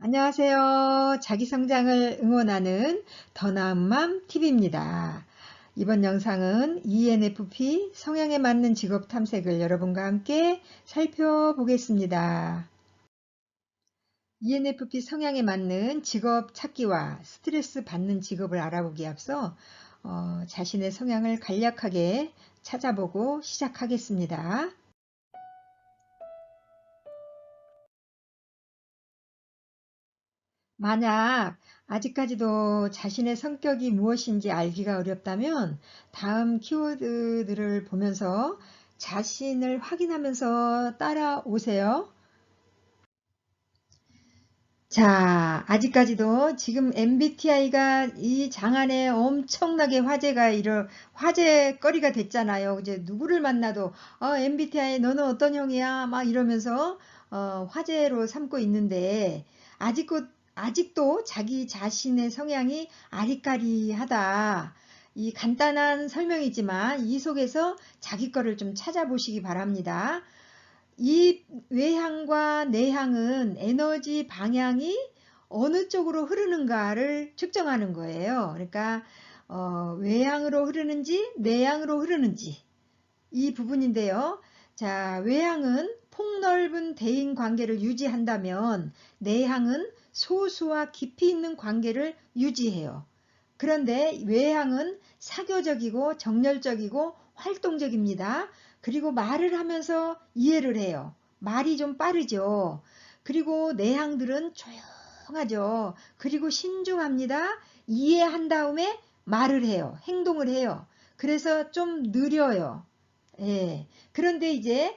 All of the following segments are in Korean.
안녕하세요. 자기 성장을 응원하는 더 나은 맘 TV입니다. 이번 영상은 ENFP 성향에 맞는 직업 탐색을 여러분과 함께 살펴보겠습니다. ENFP 성향에 맞는 직업 찾기와 스트레스 받는 직업을 알아보기에 앞서 자신의 성향을 간략하게 찾아보고 시작하겠습니다. 만약 아직까지도 자신의 성격이 무엇인지 알기가 어렵다면 다음 키워드들을 보면서 자신을 확인하면서 따라오세요. 자, 아직까지도 지금 MBTI가 이 장안에 엄청나게 화제거리가 됐잖아요. 이제 누구를 만나도 MBTI 너는 어떤 형이야? 막 이러면서 화제로 삼고 있는데 아직도 자기 자신의 성향이 아리까리하다. 이 간단한 설명이지만 이 속에서 자기 거를 좀 찾아보시기 바랍니다. 이 외향과 내향은 에너지 방향이 어느 쪽으로 흐르는가를 측정하는 거예요. 그러니까 외향으로 흐르는지 내향으로 흐르는지 이 부분인데요. 자, 외향은 폭넓은 대인 관계를 유지한다면 내향은 소수와 깊이 있는 관계를 유지해요. 그런데 외향은 사교적이고 정열적이고 활동적입니다. 그리고 말을 하면서 이해를 해요. 말이 좀 빠르죠. 그리고 내향들은 조용하죠. 그리고 신중합니다. 이해한 다음에 말을 해요. 행동을 해요. 그래서 좀 느려요. 예. 그런데 이제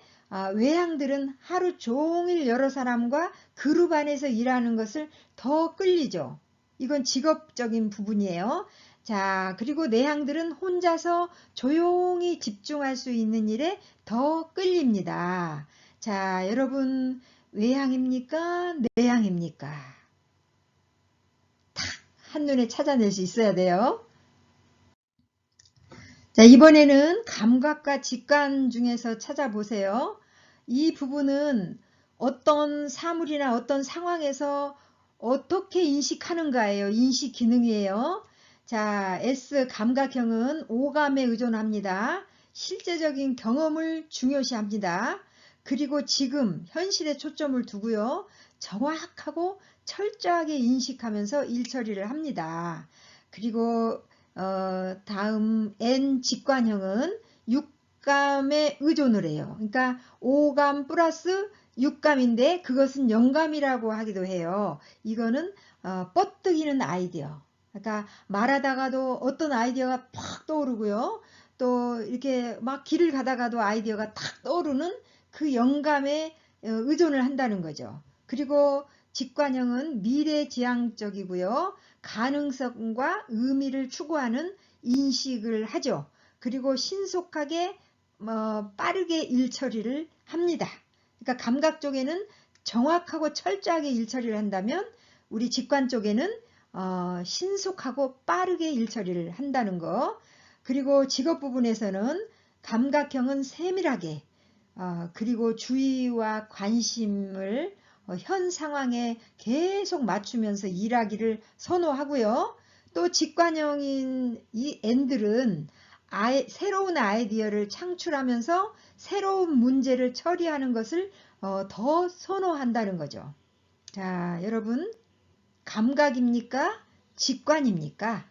외향들은 하루 종일 여러 사람과 그룹 안에서 일하는 것을 더 끌리죠. 이건 직업적인 부분이에요. 자, 그리고 내향들은 혼자서 조용히 집중할 수 있는 일에 더 끌립니다. 자, 여러분 외향입니까? 내향입니까? 한눈에 찾아낼 수 있어야 돼요. 자, 이번에는 감각과 직관 중에서 찾아보세요. 이 부분은 어떤 사물이나 어떤 상황에서 어떻게 인식하는가예요. 인식 기능이에요. 자, S 감각형은 오감에 의존합니다. 실제적인 경험을 중요시합니다. 그리고 지금 현실에 초점을 두고요. 정확하고 철저하게 인식하면서 일 처리를 합니다. 그리고 다음 N 직관형은 육감에 의존을 해요. 그러니까 오감 플러스 육감인데 그것은 영감이라고 하기도 해요. 이거는 뻗뜨기는 아이디어. 그러니까 말하다가도 어떤 아이디어가 팍 떠오르고요. 또 이렇게 막 길을 가다가도 아이디어가 탁 떠오르는 그 영감에 의존을 한다는 거죠. 그리고 직관형은 미래지향적이고요. 가능성과 의미를 추구하는 인식을 하죠. 그리고 신속하게 빠르게 일 처리를 합니다. 그러니까 감각 쪽에는 정확하고 철저하게 일 처리를 한다면 우리 직관 쪽에는 신속하고 빠르게 일 처리를 한다는 거. 그리고 직업 부분에서는 감각형은 세밀하게 그리고 주의와 관심을 현 상황에 계속 맞추면서 일하기를 선호하고요. 또 직관형인 이 N들은 새로운 아이디어를 창출하면서 새로운 문제를 처리하는 것을 더 선호한다는 거죠. 자, 여러분 감각입니까? 직관입니까?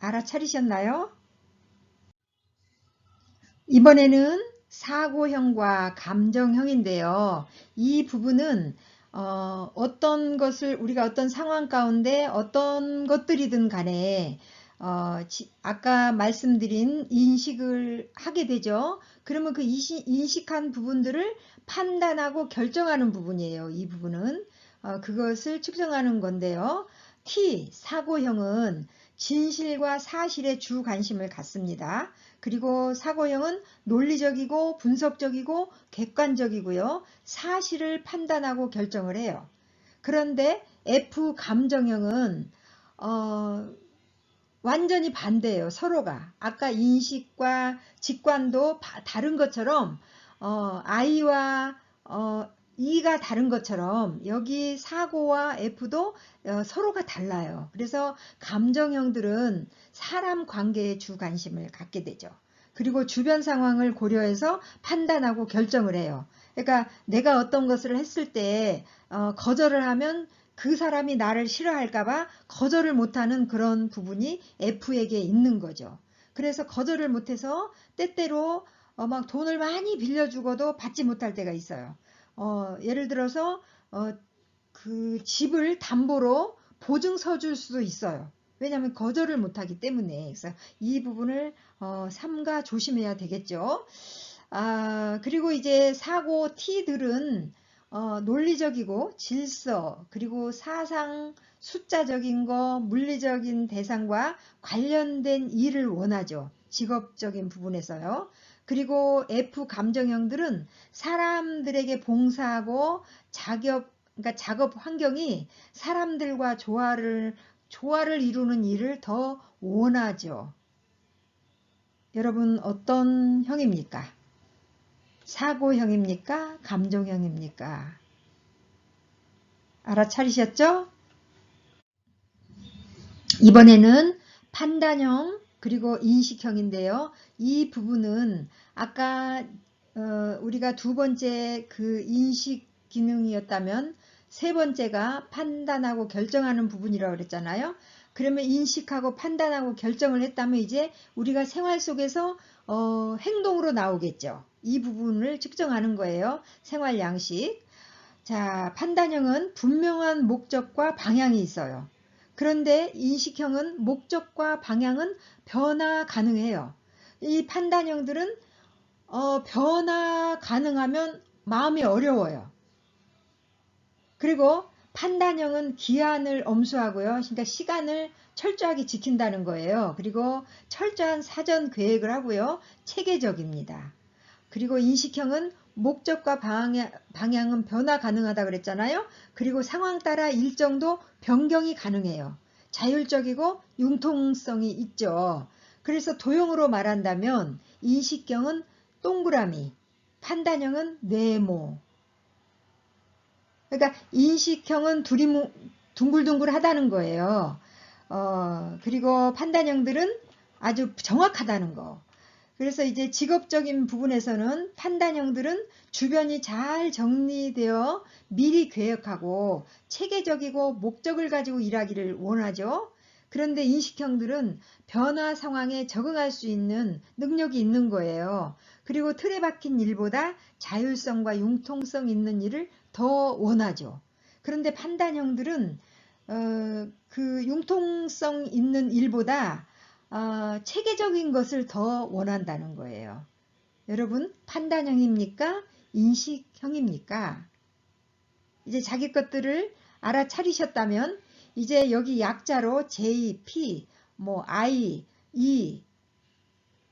알아차리셨나요? 이번에는 사고형과 감정형인데요. 이 부분은 어떤 것을 우리가 어떤 상황 가운데 어떤 것들이든 간에 아까 말씀드린 인식을 하게 되죠. 그러면 그 인식한 부분들을 판단하고 결정하는 부분이에요. 이 부분은 그것을 측정하는 건데요. T 사고형은 진실과 사실에 주 관심을 갖습니다. 그리고 사고형은 논리적이고 분석적이고 객관적이고요. 사실을 판단하고 결정을 해요. 그런데 F 감정형은 완전히 반대예요. 서로가. 아까 인식과 직관도 다른 것처럼 I와 E가 다른 것처럼 여기 사고와 F도 서로가 달라요. 그래서 감정형들은 사람 관계에 주 관심을 갖게 되죠. 그리고 주변 상황을 고려해서 판단하고 결정을 해요. 그러니까 내가 어떤 것을 했을 때 거절을 하면 그 사람이 나를 싫어할까봐 거절을 못하는 그런 부분이 F에게 있는 거죠. 그래서 거절을 못해서 때때로 막 돈을 많이 빌려주고도 받지 못할 때가 있어요. 예를 들어서 그 집을 담보로 보증서 줄 수도 있어요. 왜냐하면 거절을 못하기 때문에. 그래서 이 부분을 삼가 조심해야 되겠죠. 그리고 이제 사고 T들은 논리적이고 질서, 그리고 사상, 숫자적인 거, 물리적인 대상과 관련된 일을 원하죠. 직업적인 부분에서요. 그리고 F 감정형들은 사람들에게 봉사하고 그러니까 작업 환경이 사람들과 조화를 이루는 일을 더 원하죠. 여러분 어떤 형입니까? 사고형입니까? 감정형입니까? 알아차리셨죠? 이번에는 판단형 그리고 인식형인데요. 이 부분은 아까 우리가 두 번째 그 인식 기능이었다면 세 번째가 판단하고 결정하는 부분이라고 그랬잖아요. 그러면 인식하고 판단하고 결정을 했다면 이제 우리가 생활 속에서 행동으로 나오겠죠. 이 부분을 측정하는 거예요. 생활 양식. 자, 판단형은 분명한 목적과 방향이 있어요. 그런데 인식형은 목적과 방향은 변화 가능해요. 이 판단형들은 변화 가능하면 마음이 어려워요. 그리고 판단형은 기한을 엄수하고요. 그러니까 시간을 철저하게 지킨다는 거예요. 그리고 철저한 사전 계획을 하고요. 체계적입니다. 그리고 인식형은 목적과 방향은 변화 가능하다 그랬잖아요. 그리고 상황 따라 일정도 변경이 가능해요. 자율적이고 융통성이 있죠. 그래서 도형으로 말한다면 인식형은 동그라미, 판단형은 네모. 그러니까 인식형은 둥글둥글하다는 거예요. 그리고 판단형들은 아주 정확하다는 거. 그래서 이제 직업적인 부분에서는 판단형들은 주변이 잘 정리되어 미리 계획하고 체계적이고 목적을 가지고 일하기를 원하죠. 그런데 인식형들은 변화 상황에 적응할 수 있는 능력이 있는 거예요. 그리고 틀에 박힌 일보다 자율성과 융통성 있는 일을 더 원하죠. 그런데 판단형들은 그 융통성 있는 일보다 체계적인 것을 더 원한다는 거예요. 여러분 판단형입니까? 인식형입니까? 이제 자기 것들을 알아차리셨다면 이제 여기 약자로 J, P, 뭐 I, E,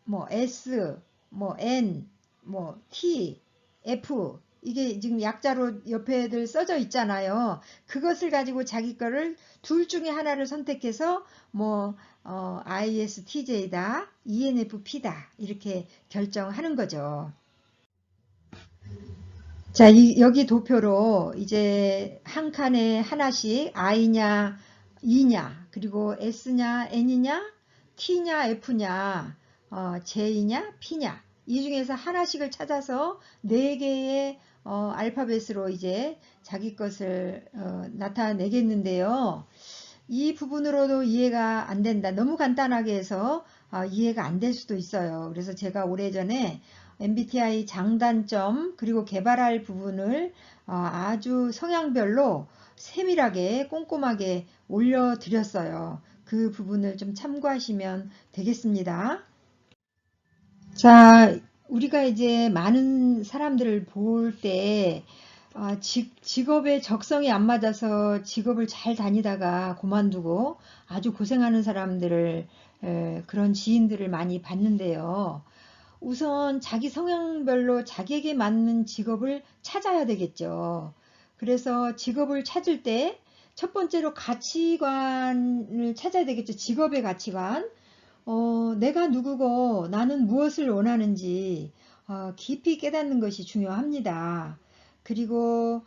뭐 S, 뭐 N, 뭐 T, F 이게 지금 약자로 옆에들 써져 있잖아요. 그것을 가지고 자기 거를 둘 중에 하나를 선택해서 뭐 ISTJ다, ENFP다 이렇게 결정하는 거죠. 자, 여기 도표로 이제 한 칸에 하나씩 I냐, E냐, 그리고 S냐, N이냐, T냐, F냐, J냐, P냐 이 중에서 하나씩을 찾아서 4개의 알파벳으로 이제 자기 것을 나타내겠는데요. 이 부분으로도 이해가 안 된다. 너무 간단하게 해서 이해가 안 될 수도 있어요. 그래서 제가 오래전에 MBTI 장단점 그리고 개발할 부분을 아주 성향별로 세밀하게 꼼꼼하게 올려드렸어요. 그 부분을 좀 참고하시면 되겠습니다. 자, 우리가 이제 많은 사람들을 볼 때 직업의 적성이 안 맞아서 직업을 잘 다니다가 그만두고 아주 고생하는 사람들을 그런 지인들을 많이 봤는데요. 우선 자기 성향별로 자기에게 맞는 직업을 찾아야 되겠죠. 그래서 직업을 찾을 때 첫 번째로 가치관을 찾아야 되겠죠. 직업의 가치관. 내가 누구고 나는 무엇을 원하는지 깊이 깨닫는 것이 중요합니다. 그리고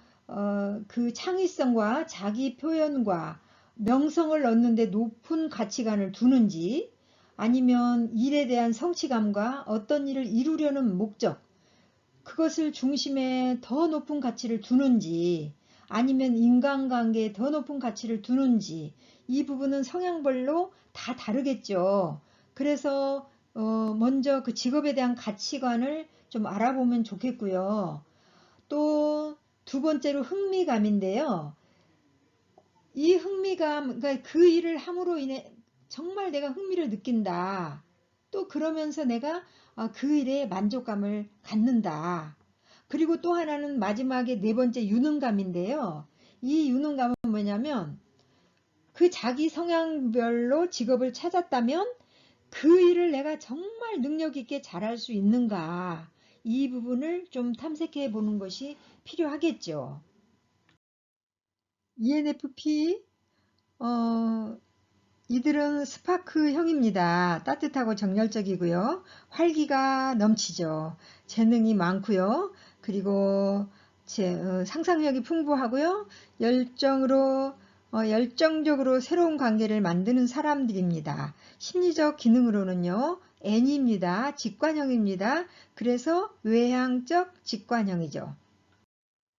그 창의성과 자기 표현과 명성을 얻는데 높은 가치관을 두는지, 아니면 일에 대한 성취감과 어떤 일을 이루려는 목적, 그것을 중심에 더 높은 가치를 두는지, 아니면 인간관계에 더 높은 가치를 두는지, 이 부분은 성향별로 다 다르겠죠. 그래서 먼저 그 직업에 대한 가치관을 좀 알아보면 좋겠고요. 또 두 번째로 흥미감인데요. 이 흥미감, 그러니까 그 일을 함으로 인해 정말 내가 흥미를 느낀다. 또 그러면서 내가 그 일에 만족감을 갖는다. 그리고 또 하나는 마지막에 네 번째 유능감인데요. 이 유능감은 뭐냐면 그 자기 성향별로 직업을 찾았다면 그 일을 내가 정말 능력 있게 잘할 수 있는가. 이 부분을 좀 탐색해 보는 것이 필요하겠죠. ENFP, 어, 이들은 스파크형입니다. 따뜻하고 정열적이고요. 활기가 넘치죠. 재능이 많고요. 그리고 상상력이 풍부하고요. 열정적으로 새로운 관계를 만드는 사람들입니다. 심리적 기능으로는요. N입니다. 직관형입니다. 그래서 외향적 직관형이죠.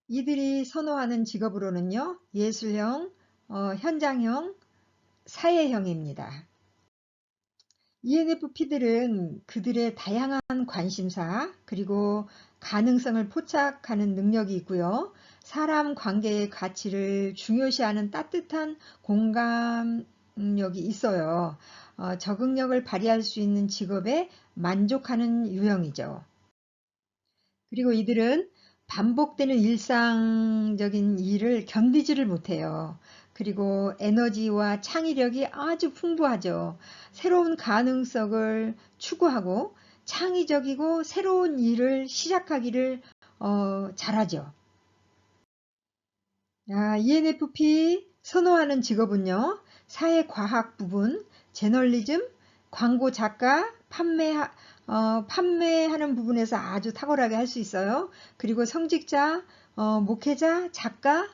이들이 선호하는 직업으로는요. 예술형, 현장형, 사회형입니다. ENFP들은 그들의 다양한 관심사, 그리고 가능성을 포착하는 능력이 있고요. 사람 관계의 가치를 중요시하는 따뜻한 공감력이 있어요. 적응력을 발휘할 수 있는 직업에 만족하는 유형이죠. 그리고 이들은 반복되는 일상적인 일을 견디지를 못해요. 그리고 에너지와 창의력이 아주 풍부하죠. 새로운 가능성을 추구하고 창의적이고 새로운 일을 시작하기를 잘하죠. ENFP 선호하는 직업은요. 사회과학 부분, 저널리즘, 광고 작가, 판매하는 부분에서 아주 탁월하게 할 수 있어요. 그리고 성직자, 목회자, 작가,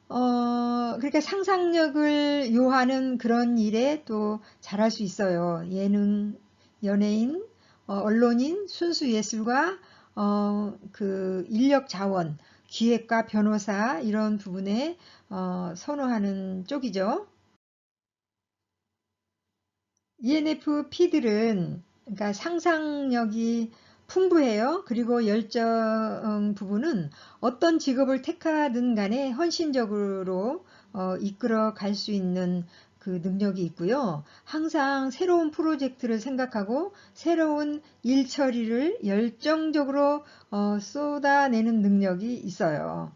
그러니까 상상력을 요하는 그런 일에 또 잘할 수 있어요. 예능, 연예인, 언론인, 순수 예술가, 그 인력 자원, 기획가, 변호사 이런 부분에 선호하는 쪽이죠. ENFP들은 그러니까 상상력이 풍부해요. 그리고 열정 부분은 어떤 직업을 택하든 간에 헌신적으로 이끌어 갈 수 있는 그 능력이 있고요. 항상 새로운 프로젝트를 생각하고 새로운 일 처리를 열정적으로 쏟아내는 능력이 있어요.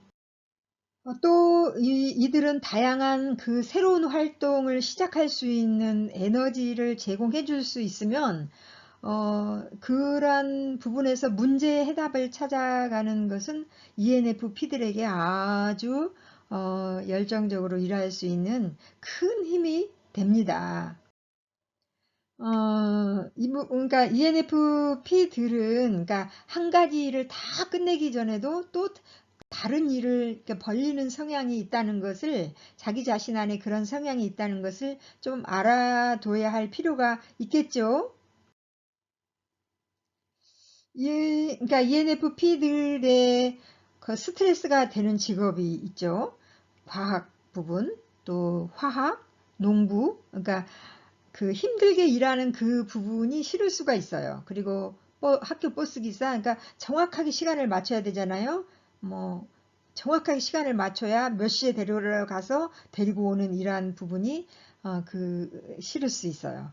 또 이들은 다양한 그 새로운 활동을 시작할 수 있는 에너지를 제공해 줄 수 있으면 그러한 부분에서 문제의 해답을 찾아가는 것은 ENFP들에게 아주 열정적으로 일할 수 있는 큰 힘이 됩니다. 그러니까 ENFP들은 그러니까 한 가지 일을 다 끝내기 전에도 또 다른 일을 이렇게 벌리는 성향이 있다는 것을, 자기 자신 안에 그런 성향이 있다는 것을 좀 알아둬야 할 필요가 있겠죠. 그러니까 ENFP들의 그 스트레스가 되는 직업이 있죠. 과학 부분, 또 화학, 농부, 그러니까 그 힘들게 일하는 그 부분이 싫을 수가 있어요. 그리고 학교 버스 기사, 그러니까 정확하게 시간을 맞춰야 되잖아요. 뭐 정확하게 시간을 맞춰야 몇 시에 데리러 가서 데리고 오는 이러한 부분이 그 싫을 수 있어요.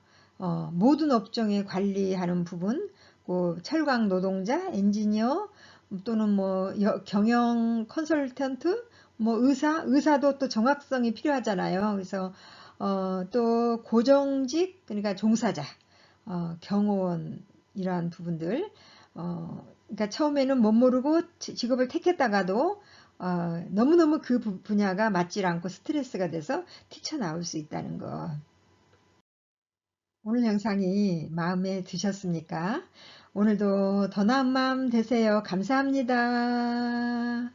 모든 업종에 관리하는 부분, 그 철강 노동자, 엔지니어, 또는 뭐 경영 컨설턴트, 뭐 의사도 또 정확성이 필요하잖아요. 그래서 또 고정직, 그러니까 종사자, 경호원 이러한 부분들, 그러니까 처음에는 못 모르고 직업을 택했다가도 너무너무 그 분야가 맞질 않고 스트레스가 돼서 뛰쳐나올 수 있다는 거. 오늘 영상이 마음에 드셨습니까? 오늘도 더 나은 마음 되세요. 감사합니다.